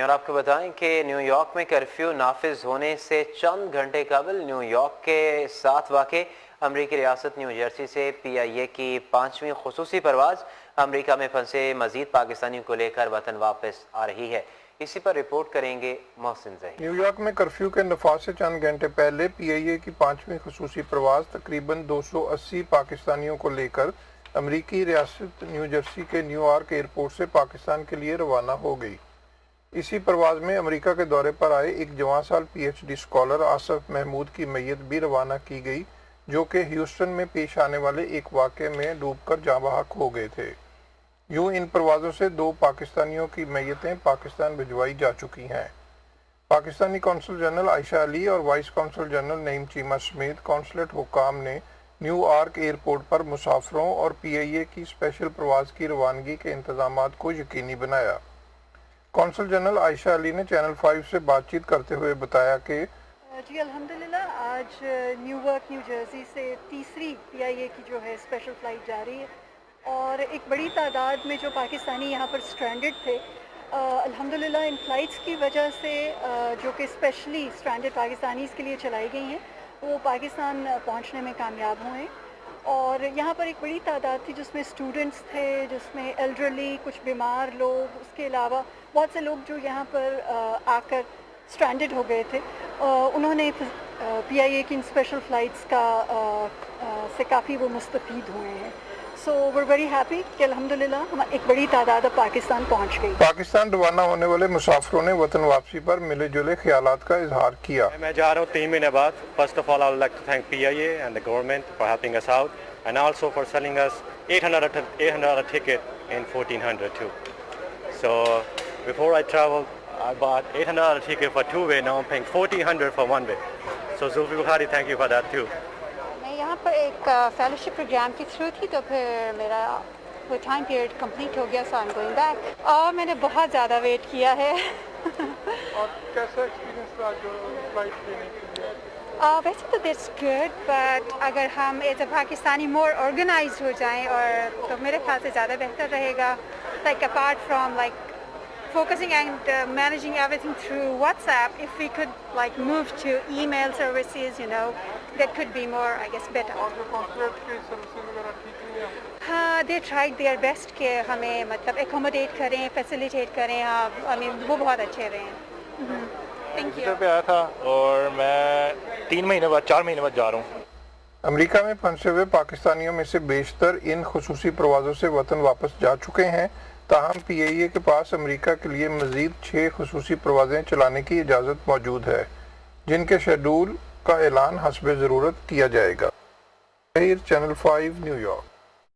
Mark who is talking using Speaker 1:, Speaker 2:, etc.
Speaker 1: اور آپ کو بتائیں کہ نیو یارک میں کرفیو نافذ ہونے سے چند گھنٹے قبل نیو یارک کے ساتھ واقع امریکی ریاست نیو جرسی سے پی آئی اے کی 5ویں خصوصی پرواز امریکہ میں پھنسے مزید پاکستانیوں کو لے کر وطن واپس آ رہی ہے۔ اسی پر رپورٹ کریں گے محسن ظہیر۔
Speaker 2: نیو یارک میں کرفیو کے نفاذ سے چند گھنٹے پہلے پی آئی اے کی 5ویں خصوصی پرواز تقریباً 280 پاکستانیوں کو لے کر امریکی ریاست نیو جرسی کے نیو یارک ایئرپورٹ سے پاکستان کے لیے روانہ ہو گئی۔ اسی پرواز میں امریکہ کے دورے پر آئے ایک جوان سال P H D scholar Asif Mahmood کی میت بھی روانہ کی گئی، جو کہ ہیوسٹن میں پیش آنے والے ایک واقعے میں ڈوب کر جاں بحق ہو گئے تھے۔ یوں ان پروازوں سے 2 پاکستانیوں کی میتیں پاکستان بھجوائی جا چکی ہیں۔ پاکستانی قونصل جنرل عائشہ علی اور وائس قونصل جنرل نعیم چیمہ سمیت قونصلیٹ حکام نے نیو یارک ایئرپورٹ پر مسافروں اور پی آئی اے کی اسپیشل پرواز کی روانگی کے انتظامات کو یقینی بنایا۔ قونصل جنرل عائشہ علی نے چینل 5 سے بات چیت کرتے ہوئے بتایا کہ
Speaker 3: جی الحمدللہ آج نیو یارک نیو جرسی سے تیسری پی آئی اے کی جو ہے اسپیشل فلائٹ جا رہی ہے، اور ایک بڑی تعداد میں جو پاکستانی یہاں پر اسٹرینڈڈ تھے، الحمدللہ ان فلائٹس کی وجہ سے جو کہ اسپیشلی اسٹرینڈڈ پاکستانیز کے لیے چلائی گئی ہیں، وہ پاکستان پہنچنے میں کامیاب ہوئے ہیں۔ اور یہاں پر ایک بڑی تعداد تھی جس میں اسٹوڈنٹس تھے، جس میں ایلڈرلی، کچھ بیمار لوگ، اس کے علاوہ بہت سے لوگ جو یہاں پر آ کر اسٹرینڈڈ ہو گئے تھے، انہوں نے پی آئی اے کی اسپیشل فلائٹس سے کافی وہ مستفید ہوئے ہیں۔ سو ویئر ویری ہیپی کہ الحمدللہ ہم ایک بڑی تعداد اب پاکستان پہنچ گئی۔
Speaker 2: پاکستان روانہ ہونے والے مسافروں نے وطن واپسی پر ملے جلے خیالات کا اظہار کیا۔
Speaker 4: میں جا رہا ہوں 3 مہینے بعد۔ First of all I would like to thank P I A and the government for helping us out and also for selling us $800 ticket in 1400 too. So before I traveled, I bought $800 ticket for 2-way. Now I'm paying $1,400 for 1-way. So Zulfi Bukhari, thank you for that too.
Speaker 3: میں یہاں پر ایک fellowship programme کے through تھی، تو پھر میرا وہ time period complete ہو گیا، سو آئی ایم گوئنگ بیک۔ اور میں نے بہت زیادہ ویٹ کیا ہے۔
Speaker 2: اور کیسا ایکسپیرینس رہا جو فلائٹ لینے کے لیے؟
Speaker 3: ویسے تو دیٹس گڈ، بٹ اگر ہم as a Pakistani more organize ہو جائیں اور تو میرے خیال سے زیادہ بہتر رہے گا، like apart from like focusing and managing everything through WhatsApp, if we could like move to email services, you know, that could be more, I guess, better.
Speaker 2: اور جو قونصلیٹ کی سروسز وغیرہ ٹھیک نہیں ہیں؟
Speaker 3: ہاں، they tried their best کہ ہمیں مطلب ایکوموڈیٹ کریں، فیسیلیٹیٹ کریں۔ ہاں I mean وہ بہت اچھے رہے ہیں۔ Thank you.
Speaker 5: پہ آیا تھا اور میں 4 مہینے بعد جا رہا ہوں۔
Speaker 2: امریکہ میں پھنسے ہوئے پاکستانیوں میں سے بیشتر ان خصوصی پروازوں سے وطن واپس جا چکے ہیں، تاہم پی آئی اے کے پاس امریکہ کے لیے مزید 6 خصوصی پروازیں چلانے کی اجازت موجود ہے، جن کے شیڈول کا اعلان حسب ضرورت کیا جائے گا۔ Channel 5 new York.